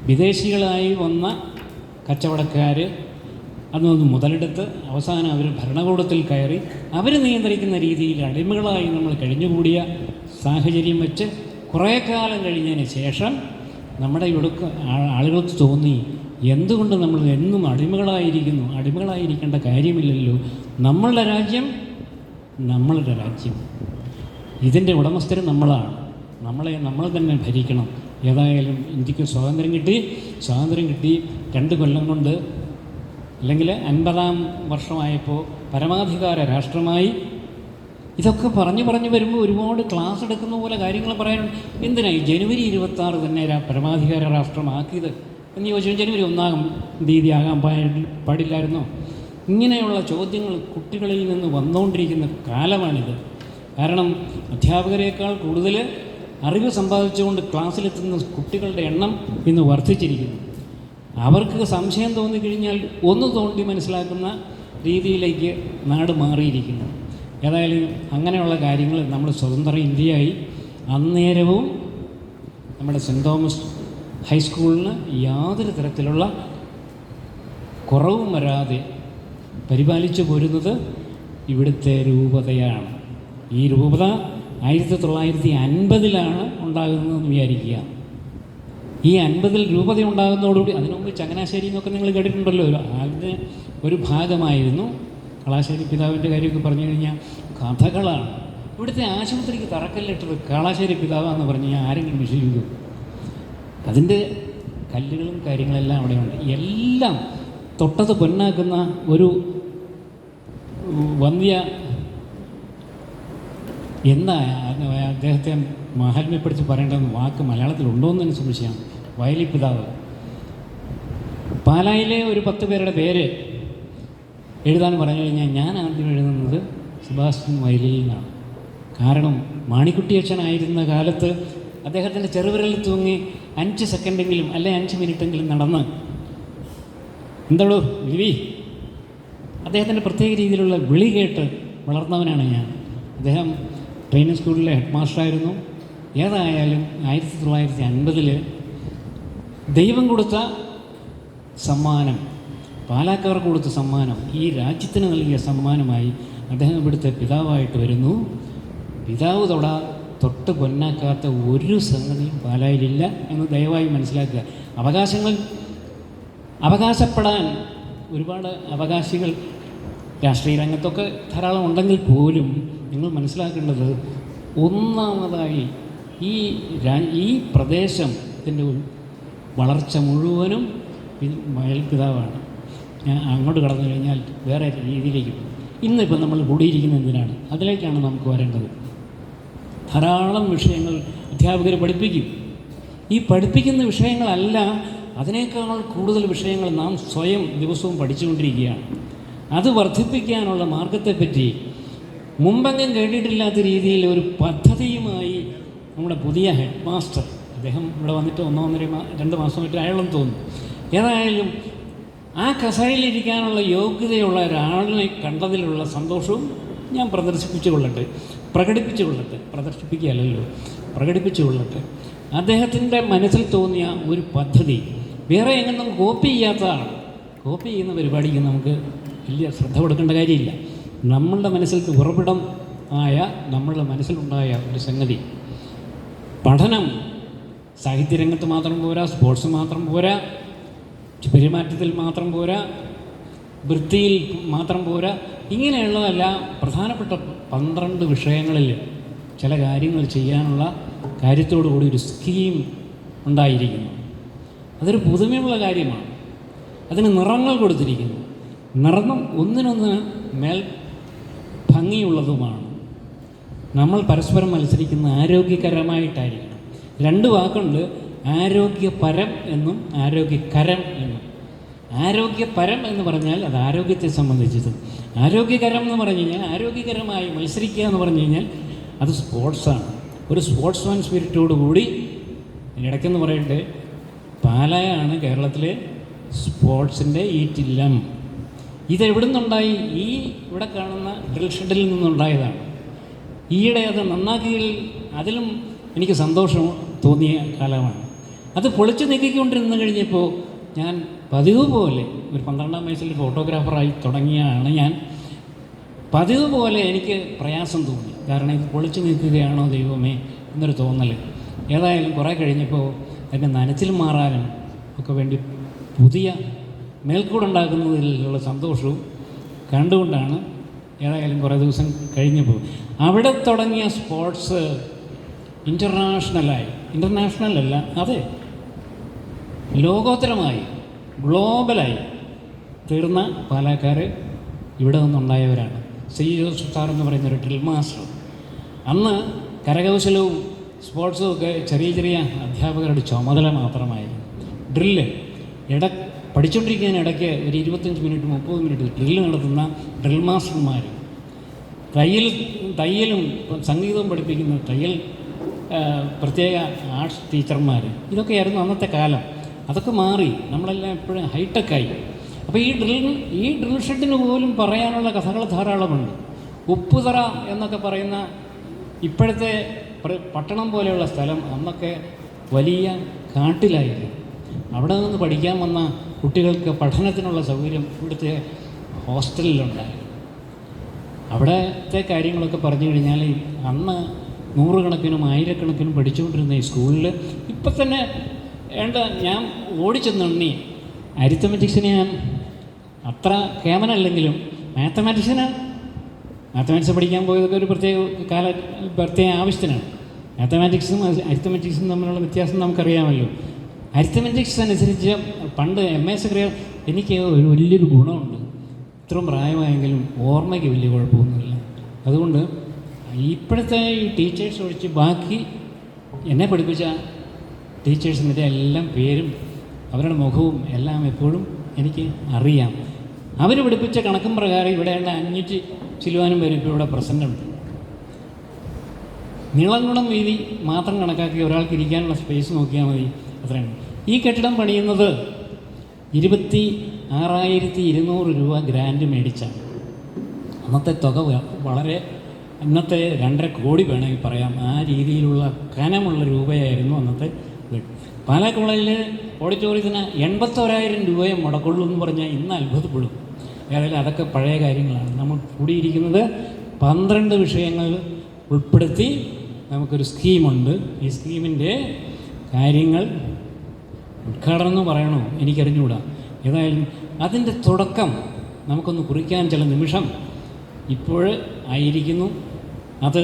വിദേശികളായി വന്ന കച്ചവടക്കാർ അതൊന്ന് മുതലെടുത്ത് അവസാനം അവർ ഭരണകൂടത്തിൽ കയറി അവർ നിയന്ത്രിക്കുന്ന രീതിയിൽ അടിമകളായി നമ്മൾ കഴിഞ്ഞുകൂടിയ സാഹചര്യം വെച്ച് കുറേ കാലം കഴിഞ്ഞതിന് ശേഷം നമ്മുടെ ആളുകൾക്ക് തോന്നി, എന്തുകൊണ്ട് നമ്മൾ എന്നും അടിമകളായിരിക്കേണ്ട കാര്യമില്ലല്ലോ. നമ്മളുടെ രാജ്യം ഇതിൻ്റെ ഉടമസ്ഥരും നമ്മളാണ്. നമ്മൾ തന്നെ ഭരിക്കണം. ഏതായാലും ഇന്ത്യക്ക് സ്വാതന്ത്ര്യം കിട്ടി 2 കൊല്ലം കൊണ്ട്, അല്ലെങ്കിൽ 50ാം വർഷമായപ്പോൾ പരമാധികാര രാഷ്ട്രമായി. ഇതൊക്കെ പറഞ്ഞു വരുമ്പോൾ ഒരുപാട് ക്ലാസ് എടുക്കുന്ന പോലെ കാര്യങ്ങൾ പറയാനുണ്ട്. എന്തിനായി ജനുവരി 26 തന്നെ പരമാധികാര രാഷ്ട്രമാക്കിയത് എന്ന് ചോദിച്ചാൽ ജനുവരി 1-ാം തീയതി ആകാൻ പാടില്ലായിരുന്നോ? ഇങ്ങനെയുള്ള ചോദ്യങ്ങൾ കുട്ടികളിൽ നിന്ന് വന്നുകൊണ്ടിരിക്കുന്ന കാലമാണിത്. കാരണം അധ്യാപകരെക്കാൾ കൂടുതൽ അറിവ് സമ്പാദിച്ചുകൊണ്ട് ക്ലാസ്സിലെത്തുന്ന കുട്ടികളുടെ എണ്ണം ഇന്ന് വർദ്ധിച്ചിരിക്കുന്നു. അവർക്ക് സംശയം തോന്നിക്കഴിഞ്ഞാൽ ഒന്ന് തോണ്ടി മനസ്സിലാക്കുന്ന രീതിയിലേക്ക് നാട് മാറിയിരിക്കുന്നു. ഏതായാലും അങ്ങനെയുള്ള കാര്യങ്ങൾ നമ്മൾ സ്വതന്ത്ര ഇന്ത്യയായി അന്നേരവും നമ്മുടെ സെൻറ് തോമസ് ഹൈസ്കൂളിന് യാതൊരു തരത്തിലുള്ള കുറവും വരാതെ പരിപാലിച്ചു പോരുന്നത് ഇവിടുത്തെ രൂപതയാണ്. ഈ രൂപത 1950-ലാണ് ഉണ്ടാകുന്നതെന്ന് വിചാരിക്കുക. ഈ 50-ൽ രൂപത ഉണ്ടാകുന്നതോടുകൂടി, അതിനു മുമ്പ് ചങ്ങനാശ്ശേരി എന്നൊക്കെ നിങ്ങൾ കേട്ടിട്ടുണ്ടല്ലോ, അതിന് ഒരു ഭാഗമായിരുന്നു. കാളാശ്ശേരി പിതാവിൻ്റെ കാര്യമൊക്കെ പറഞ്ഞു കഴിഞ്ഞാൽ കഥകളാണ്. ഇവിടുത്തെ ആശുപത്രിക്ക് തറക്കല്ലിട്ടത് കാളാശ്ശേരി പിതാവാന്ന് പറഞ്ഞ് ഞാൻ ആരെങ്കിലും വിശ്വസിക്കൂ? അതിൻ്റെ കല്ലുകളും കാര്യങ്ങളെല്ലാം അവിടെയുണ്ട്. എല്ലാം തൊട്ടത് പൊന്നാക്കുന്ന ഒരു വന്ധ്യ എന്താ അദ്ദേഹത്തെ മഹാത്മ്യപ്പെടുത്തി പറയേണ്ടെന്ന് വാക്ക് മലയാളത്തിലുണ്ടോയെന്ന് തന്നെ സംശയമാണ്. വയലി പിതാവ്. പാലായിലെ ഒരു 10 പേരുടെ പേര് എഴുതാൻ പറഞ്ഞു കഴിഞ്ഞാൽ ഞാൻ ആദ്യം എഴുതുന്നത് സെബാസ്റ്റ്യൻ വയലിൽ നിന്നാണ്. കാരണം മാണിക്കുട്ടിയച്ഛനായിരുന്ന കാലത്ത് അദ്ദേഹത്തിൻ്റെ ചെറുവിരലിൽ തൂങ്ങി 5 സെക്കൻഡെങ്കിലും അല്ലെ 5 മിനിറ്റെങ്കിലും നടന്ന് എന്താടോ വിവി, അദ്ദേഹത്തിൻ്റെ പ്രത്യേക രീതിയിലുള്ള വിളി കേട്ട് വളർന്നവനാണ് ഞാൻ. അദ്ദേഹം ട്രെയിനിങ് സ്കൂളിലെ ഹെഡ് മാസ്റ്ററായിരുന്നു. ഏതായാലും 1950 ദൈവം കൊടുത്ത സമ്മാനം, പാലാക്കാർക്ക് കൊടുത്ത സമ്മാനം, ഈ രാജ്യത്തിന് നൽകിയ സമ്മാനമായി അദ്ദേഹം ഇവിടുത്തെ പിതാവായിട്ട് വരുന്നു. പിതാവ് തൊട്ട് പൊന്നാക്കാത്ത ഒരു സംഗതിയും പാലായിലില്ല എന്ന് ദയവായി മനസ്സിലാക്കുക. അവകാശപ്പെടാൻ ഒരുപാട് അവകാശികൾ രാഷ്ട്രീയ രംഗത്തൊക്കെ ധാരാളം ഉണ്ടെങ്കിൽ പോലും നിങ്ങൾ മനസ്സിലാക്കേണ്ടത് ഒന്നാമതായി ഈ പ്രദേശത്തിൻ്റെ വളർച്ച മുഴുവനും വയൽപിതാവാണ്. ഞാൻ അങ്ങോട്ട് കടന്നു കഴിഞ്ഞാൽ വേറെ രീതിയിലേക്ക് പോകും. ഇന്നിപ്പോൾ നമ്മൾ കൂടിയിരിക്കുന്നത് എന്തിനാണ്? അതിലേക്കാണ് നമുക്ക് വരേണ്ടത്. ധാരാളം വിഷയങ്ങൾ അധ്യാപകർ പഠിപ്പിക്കും. ഈ പഠിപ്പിക്കുന്ന വിഷയങ്ങളല്ല, അതിനേക്കാൾ കൂടുതൽ വിഷയങ്ങൾ നാം സ്വയം ദിവസവും പഠിച്ചുകൊണ്ടിരിക്കുകയാണ്. അത് വർദ്ധിപ്പിക്കാനുള്ള മാർഗത്തെപ്പറ്റി മുമ്പെങ്ങും കേട്ടിട്ടില്ലാത്ത രീതിയിൽ ഒരു പദ്ധതിയുമായി നമ്മുടെ പുതിയ ഹെഡ് മാസ്റ്റർ, അദ്ദേഹം ഇവിടെ വന്നിട്ട് 1-2 മാസം മറ്റേ ആയോളം തോന്നുന്നു. ഏതായാലും ആ കസേരയിലിരിക്കാനുള്ള യോഗ്യതയുള്ള ഒരാളിനെ കണ്ടതിലുള്ള സന്തോഷവും ഞാൻ പ്രകടിപ്പിച്ചുകൊള്ളട്ടെ. അദ്ദേഹത്തിൻ്റെ മനസ്സിൽ തോന്നിയ ഒരു പദ്ധതി വേറെ എങ്ങനെയും കോപ്പി ചെയ്യാത്തതാണ്. കോപ്പി ചെയ്യുന്ന പരിപാടിക്ക് നമുക്ക് വലിയ ശ്രദ്ധ കൊടുക്കേണ്ട കാര്യമില്ല. നമ്മളുടെ മനസ്സിൽ ഉറവിടം ആയ, നമ്മളുടെ മനസ്സിലുണ്ടായ ഒരു സംഗതി, പഠനം സാഹിത്യരംഗത്ത് മാത്രം പോരാ, സ്പോർട്സ് മാത്രം പോരാ, പെരുമാറ്റത്തിൽ മാത്രം പോരാ, വൃത്തിയിൽ മാത്രം പോരാ, ഇങ്ങനെയുള്ളതല്ല, പ്രധാനപ്പെട്ട 12 വിഷയങ്ങളിൽ ചില കാര്യങ്ങൾ ചെയ്യാനുള്ള കാര്യത്തോടു കൂടി ഒരു സ്കീം ഉണ്ടായിരിക്കുന്നു. അതൊരു പുതുമയുള്ള കാര്യമാണ്. അതിന് നിറങ്ങൾ കൊടുത്തിരിക്കുന്നു. നിറം ഒന്നിനൊന്ന് മേൽ ഭംഗിയുള്ളതുമാണ്. നമ്മൾ പരസ്പരം മത്സരിക്കുന്ന ആരോഗ്യകരമായിട്ടായിരിക്കണം. 2 വാക്കുണ്ട്, ആരോഗ്യപരം എന്നും ആരോഗ്യകരം എന്നും. ആരോഗ്യപരം എന്ന് പറഞ്ഞാൽ അത് ആരോഗ്യത്തെ സംബന്ധിച്ചത്. ആരോഗ്യകരം എന്ന് പറഞ്ഞു കഴിഞ്ഞാൽ, ആരോഗ്യകരമായി മത്സരിക്കുക എന്ന് പറഞ്ഞു കഴിഞ്ഞാൽ അത് സ്പോർട്സാണ്. ഒരു സ്പോർട്സ്മാൻ സ്പിരിറ്റോടു കൂടി. ഇടയ്ക്കെന്ന് പറയട്ടെ, പാലായാണ് കേരളത്തിലെ സ്പോർട്സിൻ്റെ ഈറ്റില്ലം. ഇതെവിടെ നിന്നുണ്ടായി? ഇവിടെ കാണുന്ന ഡ്രിൽ ഷെഡിൽ നിന്നുണ്ടായതാണ്. ഈയിടെ അത് നന്നാക്കിയതിൽ അതിലും എനിക്ക് സന്തോഷം തോന്നിയ കാലമാണ്. അത് പൊളിച്ചു നീക്കിക്കൊണ്ടിരുന്നു കഴിഞ്ഞപ്പോൾ ഞാൻ പതിവ് പോലെ ഒരു 12-ാം വയസ്സിൽ ഫോട്ടോഗ്രാഫറായി തുടങ്ങിയാണ് ഞാൻ. പതിവ് പോലെ എനിക്ക് പ്രയാസം തോന്നി. കാരണം ഇത് പൊളിച്ചു നീക്കുകയാണോ ദൈവമേ എന്നൊരു തോന്നൽ. ഏതായാലും കുറേ കഴിഞ്ഞപ്പോൾ എൻ്റെ നനച്ചിൽ മാറാനും ഒക്കെ വേണ്ടി പുതിയ മേൽക്കൂടുണ്ടാക്കുന്നതിലുള്ള സന്തോഷവും കണ്ടുകൊണ്ടാണ് ഏതായാലും കുറേ ദിവസം കഴിഞ്ഞപ്പോൾ അവിടെ തുടങ്ങിയ സ്പോർട്സ് ഇൻ്റർനാഷണലല്ല, അതെ, ലോകോത്തരമായി ഗ്ലോബലായി തീർന്ന പാലക്കാർ ഇവിടെ നിന്നുണ്ടായവരാണ്. സി ജോസഫ് സാർ എന്ന് പറയുന്നൊരു ഡ്രിൽ മാസ്റ്റർ. അന്ന് കരകൗശലവും സ്പോർട്സും ഒക്കെ ചെറിയ അധ്യാപകരുടെ ചുമതല മാത്രമായിരുന്നു. ഡ്രില്ല് പഠിച്ചുകൊണ്ടിരിക്കുന്നതിനിടയ്ക്ക് ഒരു 25 മിനിറ്റ് 30 മിനിറ്റ് ഡ്രില്ല് നടത്തുന്ന ഡ്രിൽ മാസ്റ്റർമാർ, തയ്യലും സംഗീതവും പഠിപ്പിക്കുന്ന പ്രത്യേക ആർട്സ് ടീച്ചർമാർ, ഇതൊക്കെയായിരുന്നു അന്നത്തെ കാലം. അതൊക്കെ മാറി, നമ്മളെല്ലാം എപ്പോഴും ഹൈടെക്കായി. അപ്പോൾ ഈ ഡ്രിൽ ഷെഡിന് പോലും പറയാനുള്ള കഥകൾ ധാരാളമുണ്ട്. ഉപ്പുതറ എന്നൊക്കെ പറയുന്ന ഇപ്പോഴത്തെ പട്ടണം പോലെയുള്ള സ്ഥലം അന്നൊക്കെ വലിയ കാട്ടിലായിരുന്നു. അവിടെ നിന്ന് പഠിക്കാൻ വന്ന കുട്ടികൾക്ക് പഠനത്തിനുള്ള സൗകര്യം ഇവിടുത്തെ ഹോസ്റ്റലിലുണ്ടായിരുന്നു. അവിടുത്തെ കാര്യങ്ങളൊക്കെ പറഞ്ഞു കഴിഞ്ഞാൽ അന്ന് 100 കണക്കിനും 1000 പഠിച്ചുകൊണ്ടിരുന്ന ഈ സ്കൂളിൽ ഇപ്പം തന്നെ ഞാൻ ഓടിച്ചെണ്ണി അരിത്തമെറ്റിക്സിന് ഞാൻ അത്ര കേമനല്ലെങ്കിലും മാത്തമാറ്റിക്സ് പഠിക്കാൻ പോയതൊക്കെ ഒരു പ്രത്യേക ആവശ്യത്തിനാണ്. മാത്തമാറ്റിക്സും അരിത്തമെറ്റിക്സും തമ്മിലുള്ള വ്യത്യാസം നമുക്കറിയാമല്ലോ. അരിത്തമെറ്റിക്സ് അനുസരിച്ച് പണ്ട് MS എനിക്ക് ഒരു വലിയൊരു ഗുണമുണ്ട്. ഇത്രയും പ്രായമായെങ്കിലും ഓർമ്മയ്ക്ക് വലിയ കുഴപ്പമൊന്നുമില്ല. അതുകൊണ്ട് ഇപ്പോഴത്തെ ഈ ടീച്ചേഴ്സ് ഒഴിച്ച് ബാക്കി എന്നെ പഠിപ്പിച്ച ടീച്ചേഴ്സിൻ്റെ എല്ലാം പേരും അവരുടെ മുഖവും എല്ലാം എപ്പോഴും എനിക്ക് അറിയാം. അവർ പഠിപ്പിച്ച കണക്കും പ്രകാരം ഇവിടെയുള്ള 500 ചില്ലുവാനും പേര് ഇപ്പോൾ ഇവിടെ പ്രസൻ്റ് ഉണ്ട്. നീളം ഗുണം വീതി മാത്രം കണക്കാക്കി ഒരാൾക്ക് ഇരിക്കാനുള്ള സ്പേസ് നോക്കിയാൽ മതി, അത്രയാണ്. ഈ കെട്ടിടം പണിയുന്നത് 26,200 രൂപ ഗ്രാൻഡ് മേടിച്ചാണ്. അന്നത്തെ തുക വളരെ, ഇന്നത്തെ 2.5 കോടി വേണമെങ്കിൽ പറയാം. ആ രീതിയിലുള്ള കനമുള്ള രൂപയായിരുന്നു അന്നത്തെ വീട്. പാലാ കോളേജിൽ ഓഡിറ്റോറിയത്തിന് 81,000 രൂപയെ മുടക്കുള്ളൂ എന്ന് പറഞ്ഞാൽ ഇന്ന് അത്ഭുതപ്പെടും. ഏതായാലും അതൊക്കെ പഴയ കാര്യങ്ങളാണ്. നമ്മൾ കൂടിയിരിക്കുന്നത് 12 വിഷയങ്ങൾ ഉൾപ്പെടുത്തി നമുക്കൊരു സ്കീമുണ്ട്. ഈ സ്കീമിൻ്റെ കാര്യങ്ങൾ ഉദ്ഘാടനം എന്ന് പറയണോ എനിക്കറിഞ്ഞുകൂടാ. ഏതായാലും അതിൻ്റെ തുടക്കം നമുക്കൊന്ന് കുറിക്കാൻ ചില നിമിഷം ഇപ്പോൾ ആയിരിക്കുന്നു. അത്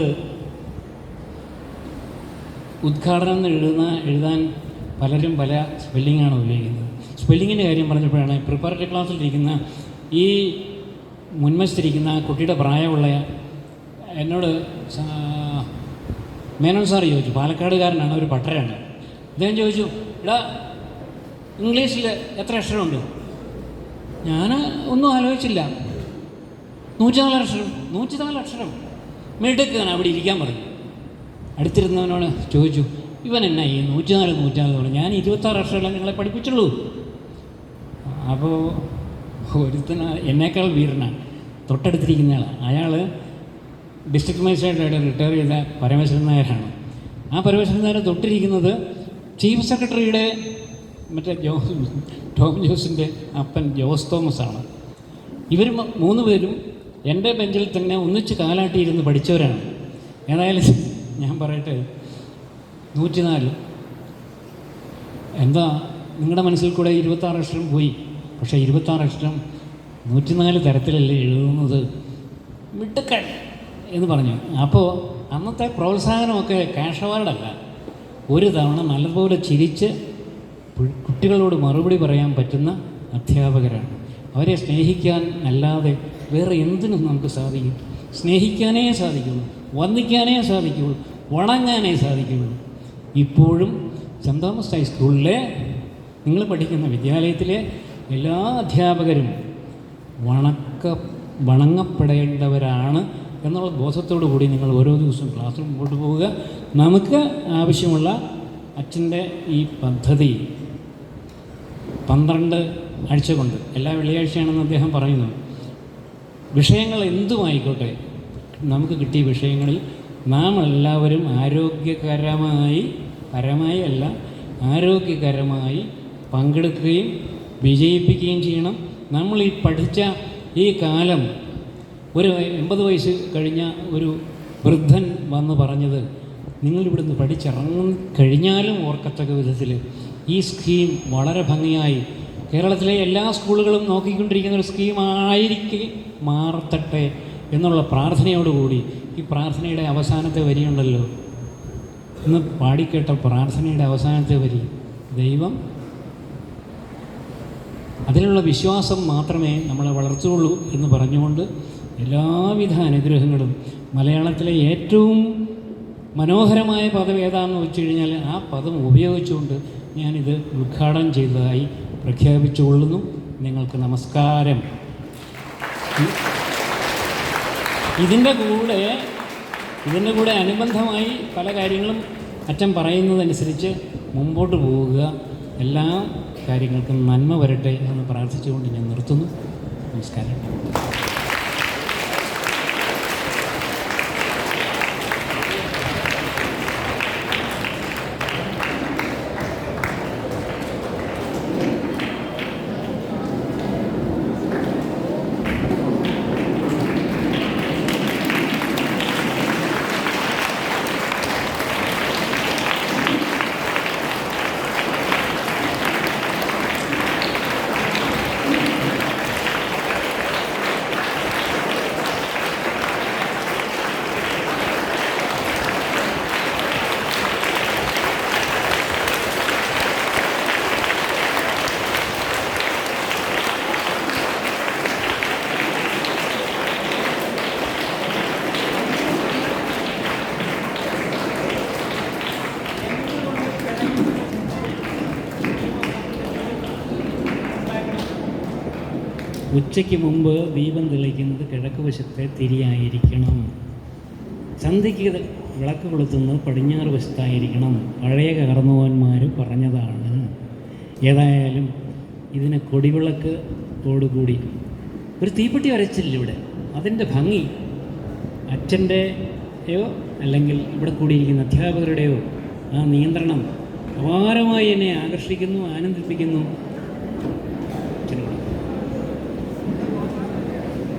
ഉദ്ഘാടനം എഴുതാൻ പലരും പല സ്പെല്ലിങ്ങാണ് ഉപയോഗിക്കുന്നത്. സ്പെല്ലിങ്ങിൻ്റെ കാര്യം പറഞ്ഞപ്പോഴാണ് പ്രിപ്പറേറ്ററി ക്ലാസ്സിലിരിക്കുന്ന ഈ മുൻവശത്തിരിക്കുന്ന കുട്ടിയുടെ പ്രായമുള്ള എന്നോട് മേനോൻ സാർ ചോദിച്ചു, പാലക്കാടുകാരനാണ്, ഒരു പട്ടരാണ്. അദ്ദേഹം ചോദിച്ചു, എടാ ഇംഗ്ലീഷിൽ എത്ര അക്ഷരമുണ്ട്? ഞാൻ ഒന്നും ആലോചിച്ചില്ല, 104 അക്ഷരം. 104 അക്ഷരം മിടുക്കാണ്, അവിടെ ഇരിക്കാൻ പറഞ്ഞു. അടുത്തിരുന്നവനോട് ചോദിച്ചു, ഇവൻ എന്നാ ഈ 104 പറഞ്ഞു? ഞാൻ 26 അക്ഷരമല്ല നിങ്ങളെ പഠിപ്പിച്ചുള്ളൂ. അപ്പോൾ ഒരുത്തന് എന്നേക്കാൾ വീരനാണ്, തൊട്ടടുത്തിരിക്കുന്നയാളാണ്. അയാൾ ഡിസ്ട്രിക്ട് മജിസ്ട്രേറ്റായിട്ട് റിട്ടയർ ചെയ്ത പരമേശ്വരൻ നായരാണ്. ആ പരമേശ്വരൻ നായർ തൊട്ടിരിക്കുന്നത് ചീഫ് സെക്രട്ടറിയുടെ ടോം ജോസിൻ്റെ അപ്പൻ ജോസ് തോമസ് ആണ്. ഇവർ 3 പേരും എൻ്റെ ബെഞ്ചിൽ തന്നെ ഒന്നിച്ച് കാലാട്ടിയിരുന്ന് പഠിച്ചവരാണ്. ഏതായാലും ഞാൻ പറയട്ടെ, 104 എന്താ നിങ്ങളുടെ മനസ്സിൽ കൂടെ 26 അക്ഷരം പോയി. പക്ഷേ 26 അക്ഷരം 104 തരത്തിലല്ലേ എഴുതുന്നത്, മിടുക്കൻ എന്ന് പറഞ്ഞു. അപ്പോൾ അന്നത്തെ പ്രോത്സാഹനമൊക്കെ ക്യാഷ് അവാർഡല്ല, ഒരു തവണ നല്ലപോലെ ചിരിച്ച് കുട്ടികളോട് മറുപടി പറയാൻ പറ്റുന്ന അധ്യാപകരാണ്. അവരെ സ്നേഹിക്കാൻ അല്ലാതെ വേറെ എന്തിനും നമുക്ക് സാധിക്കും? സ്നേഹിക്കാനേ സാധിക്കുള്ളൂ, വന്ദിക്കാനേ സാധിക്കുള്ളൂ, വണങ്ങാനേ സാധിക്കുള്ളൂ. ഇപ്പോഴും സെൻറ് തോമസ് ഹൈസ്കൂളിലെ നിങ്ങൾ പഠിക്കുന്ന വിദ്യാലയത്തിലെ എല്ലാ അധ്യാപകരും വണങ്ങപ്പെടേണ്ടവരാണ് എന്നുള്ള ബോധത്തോടു കൂടി നിങ്ങൾ ഓരോ ദിവസവും ക്ലാസ് റൂം മുമ്പോട്ട് പോവുക. നമുക്ക് ആവശ്യമുള്ള അച്ഛൻ്റെ ഈ പദ്ധതി 12 ആഴ്ച കൊണ്ട്, എല്ലാ വെള്ളിയാഴ്ചയാണെന്ന് അദ്ദേഹം പറയുന്നു. വിഷയങ്ങൾ എന്തുമായിക്കോട്ടെ, നമുക്ക് കിട്ടിയ വിഷയങ്ങളിൽ നാം എല്ലാവരും ആരോഗ്യകരമായി പങ്കെടുക്കുകയും വിജയിപ്പിക്കുകയും ചെയ്യണം. നമ്മൾ ഈ പഠിച്ച ഈ കാലം, ഒരു 80 വയസ്സ് കഴിഞ്ഞ ഒരു വൃദ്ധൻ വന്ന് പറഞ്ഞത്, നിങ്ങളിവിടുന്ന് പഠിച്ചിറങ്ങിക്കഴിഞ്ഞാലും ഓർക്കത്തക്ക വിധത്തിൽ ഈ സ്കീം വളരെ ഭംഗിയായി കേരളത്തിലെ എല്ലാ സ്കൂളുകളും നോക്കിക്കൊണ്ടിരിക്കുന്ന ഒരു സ്കീമായിരിക്കെ മാറത്തട്ടെ എന്നുള്ള പ്രാർത്ഥനയോടുകൂടി, ഈ പ്രാർത്ഥനയുടെ അവസാനത്തെ വരിയുണ്ടല്ലോ, ഇന്ന് പാടിക്കേട്ട പ്രാർത്ഥനയുടെ അവസാനത്തെ വരി, ദൈവം അതിലുള്ള വിശ്വാസം മാത്രമേ നമ്മളെ വളർത്തുകയുള്ളൂ എന്ന് പറഞ്ഞുകൊണ്ട് എല്ലാവിധ അനുഗ്രഹങ്ങളും, മലയാളത്തിലെ ഏറ്റവും മനോഹരമായ പദം ഏതാണെന്ന് വെച്ച് കഴിഞ്ഞാൽ ആ പദം ഉപയോഗിച്ചുകൊണ്ട് ഞാനിത് ഉദ്ഘാടനം ചെയ്തതായി പ്രഖ്യാപിച്ചുകൊള്ളുന്നു. നിങ്ങൾക്ക് നമസ്കാരം. ഇതിൻ്റെ കൂടെ അനുബന്ധമായി പല കാര്യങ്ങളും അച്ഛൻ പറയുന്നതനുസരിച്ച് മുമ്പോട്ട് പോവുക. എല്ലാ കാര്യങ്ങൾക്കും നന്മ വരട്ടെ എന്ന് പ്രാർത്ഥിച്ചുകൊണ്ട് ഞാൻ നിർത്തുന്നു. നമസ്കാരം. ഉച്ചയ്ക്ക് മുമ്പ് ദീപം തെളിക്കുന്നത് കിഴക്ക് വശത്തെ തിരിയായിരിക്കണം. സന്ധ്യയ്ക്ക് വിളക്ക് കൊളുത്തുന്നത് പടിഞ്ഞാറ് വശത്തായിരിക്കണം. പഴയ കാർന്നവന്മാർ പറഞ്ഞതാണ്. ഏതായാലും ഇതിന് കൊടിവിളക്കോടുകൂടി ഒരു തീപ്പെട്ടി വരച്ചില്ല ഇവിടെ. അതിൻ്റെ ഭംഗി അച്ഛൻ്റെയോ അല്ലെങ്കിൽ ഇവിടെ കൂടിയിരിക്കുന്ന അധ്യാപകരുടെയോ ആ നിയന്ത്രണം അപാരമായി എന്നെ ആകർഷിക്കുന്നു, ആനന്ദിപ്പിക്കുന്നു.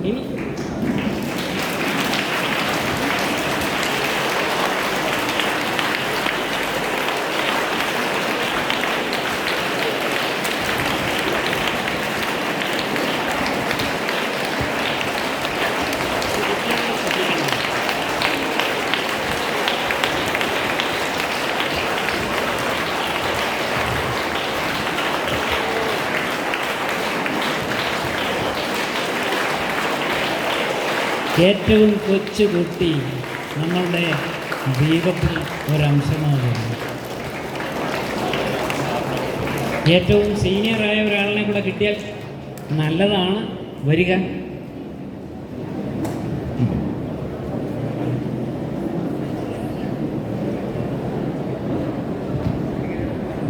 ഇനി ഏറ്റവും കൊച്ചു കുട്ടി നമ്മളുടെ ദീപത്തിൽ ഒരംശമാകുന്നു. ഏറ്റവും സീനിയറായ ഒരാളിനെ കൂടെ കിട്ടിയാൽ നല്ലതാണ്. വരിക.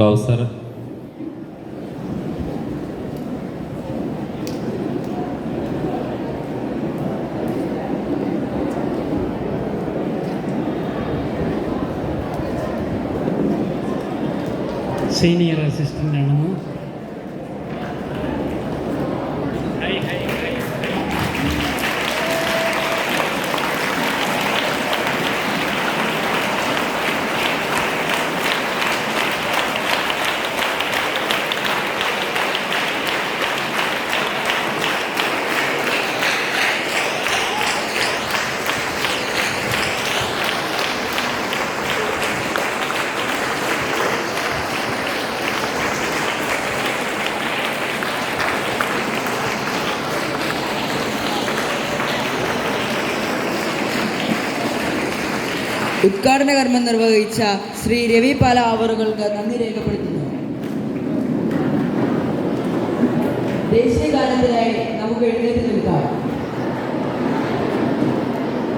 ബാബു സാറ്. സീനിയർ അസിസ്റ്റൻ്റ് ആണെന്ന്. ഉദ്ഘാടന കർമ്മം നിർവഹിച്ച ശ്രീ രവി പാല അവറുകൾക്ക് നന്ദി രേഖപ്പെടുത്തുന്നു. ദേശീയ ഗാനത്തിനായി നമുക്ക് എഴുന്നേറ്റ് നിൽക്കാം.